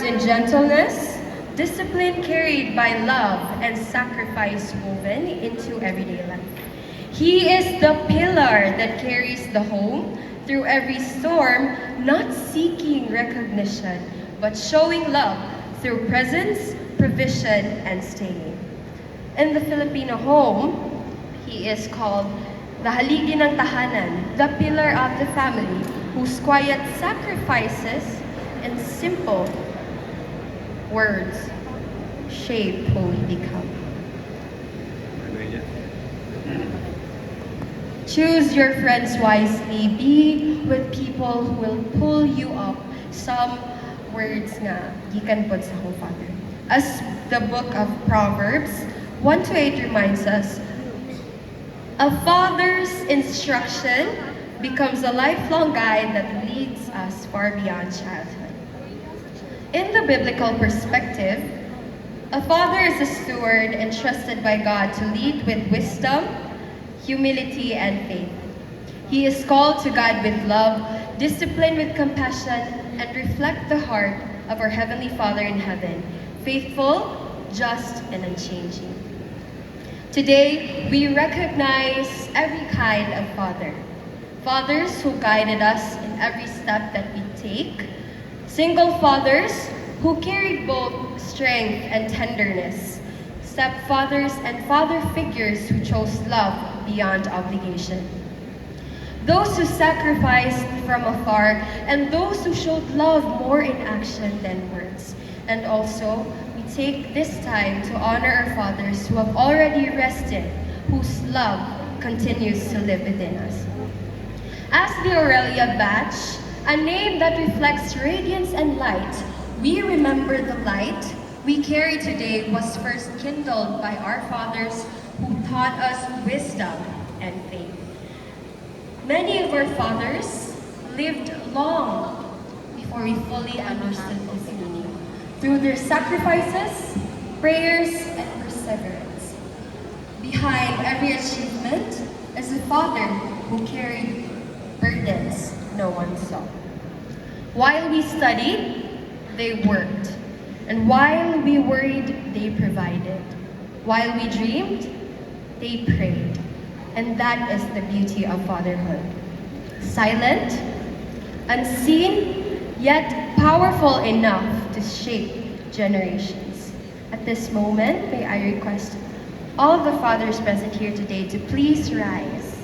in gentleness, discipline carried by love, and sacrifice woven into everyday life. He is the pillar that carries the home through every storm, not seeking recognition, but showing love through presence, provision, and staying. In the Filipino home, he is called the haligi ng tahanan, the pillar of the family, whose quiet sacrifices and simple words shape who we become. Choose your friends wisely. Be with people who will pull you up. Some words nga gikan pod sa Holy Father. As the book of Proverbs 1-8 reminds us, a father's instruction becomes a lifelong guide that leads us far beyond childhood. In the biblical perspective, a father is a steward entrusted by God to lead with wisdom, humility, and faith. He is called to guide with love, discipline with compassion, and reflect the heart of our Heavenly Father in heaven, faithful, just, and unchanging. Today, we recognize every kind of father. Fathers who guided us in every step that we take, single fathers who carried both strength and tenderness, stepfathers and father figures who chose love beyond obligation. Those who sacrificed from afar, and those who showed love more in action than words. And also, we take this time to honor our fathers who have already rested, whose love continues to live within us. As the Aurelia batch, a name that reflects radiance and light, we remember the light we carry today was first kindled by our fathers who taught us wisdom and faith. Many of our fathers lived long before we fully understood this meaning. Through their sacrifices, prayers, and perseverance. Behind every achievement is a father who carried burdens no one saw. While we studied, they worked. And while we worried, they provided. While we dreamed, they prayed. And that is the beauty of fatherhood. Silent, unseen, yet powerful enough to shape generations. At this moment, may I request all the fathers present here today to please rise.